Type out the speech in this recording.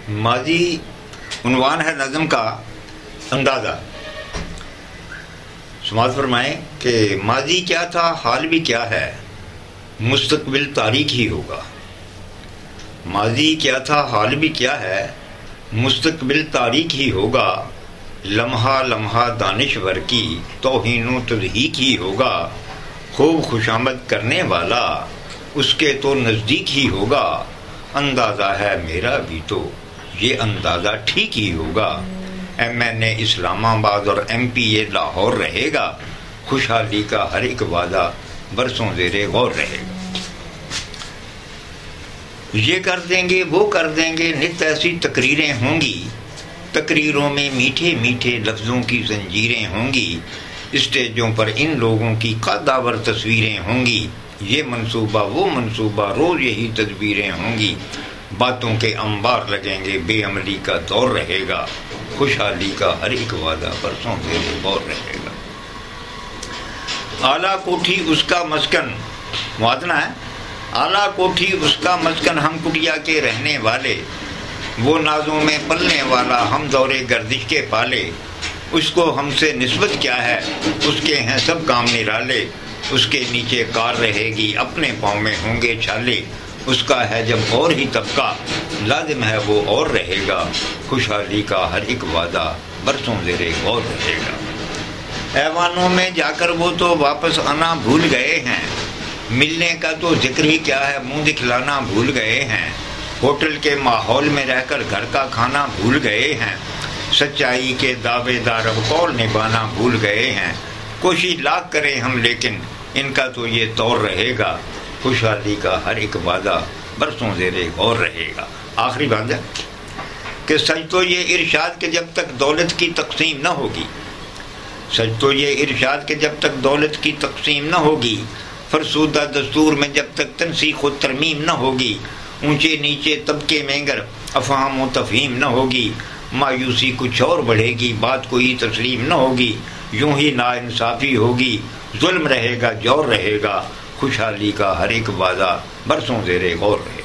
ماضی عنوان ہے نظم کا اندازہ۔ سماعت فرمائیں کہ ماضی کیا تھا، حال بھی کیا ہے، مستقبل تاریخ ہی ہوگا۔ ماضی کیا تھا، حال بھی کیا ہے، مستقبل تاریخ ہی ہوگا۔ لمحہ لمحہ دانشور کی توہین و تضحیک ہی ہوگا۔ خوب خوشامد کرنے والا اس کے تو نزدیک ہی ہوگا۔ اندازہ ہے میرا بھی تو یہ اندازہ ٹھیک ہی ہوگا۔ MN اسلام آباد اور MPA لاہور رہے گا۔ خوشحالی کا ہر ایک وعدہ برسوں زیر غور رہے گا۔ یہ کر دیں گے، وہ کر دیں گے، نت ایسی تقریریں ہوں گی۔ تقریروں میں میٹھے میٹھے لفظوں کی زنجیریں ہوں گی۔ اسٹیجوں پر ان لوگوں کی قدآور تصویریں ہوں گی۔ یہ منصوبہ وہ منصوبہ، روز یہی تدبیریں ہوں گی۔ باتوں کے انبار لگیں گے، بے عملی کا دور رہے گا۔ خوشحالی کا ہر ایک وعدہ برسوں زیر غور رہے گا۔ اعلیٰ کوٹھی اس کا مسکن، موازنہ ہے، اعلیٰ کوٹھی اس کا مسکن، ہم کٹیا کے رہنے والے، وہ نازوں میں پلنے والا، ہم دورے گردش کے پالے۔ اس کو ہم سے نسبت کیا ہے، اس کے ہیں سب کام نرالے۔ اس کے نیچے کار رہے گی، اپنے پاؤں میں ہوں گے چھالے۔ اس کا ہے جب اور ہی طبقہ، لازم ہے وہ اور رہے گا۔ خوشحالی کا ہر ایک وعدہ برسوں زیر غور رہے گا۔ ایوانوں میں جا کر وہ تو واپس آنا بھول گئے ہیں۔ ملنے کا تو ذکر ہی کیا ہے، منہ دکھلانا بھول گئے ہیں۔ ہوٹل کے ماحول میں رہ کر گھر کا کھانا بھول گئے ہیں۔ سچائی کے دعوے دار اب قول نبھانا بھول گئے ہیں۔ کوشش لاکھ کریں ہم لیکن ان کا تو یہ طور رہے گا۔ خوشحالی کا ہر ایک وعدہ برسوں زیر غور رہے گا۔ آخری بات ہے کہ سچ تو یہ ارشاد کہ جب تک دولت کی تقسیم نہ ہوگی، سچ تو یہ ارشاد کہ جب تک دولت کی تقسیم نہ ہوگی، فرسودہ دستور میں جب تک تنسیخ و ترمیم نہ ہوگی، اونچے نیچے طبقے میں اگر افہام و تفہیم نہ ہوگی، مایوسی کچھ اور بڑھے گی، بات کوئی تسلیم نہ ہوگی، یوں ہی ناانصافی ہوگی، ظلم رہے گا، جور رہے گا۔ خوشحالی کا ہر ایک وعدہ برسوں زیر غور رہے گا۔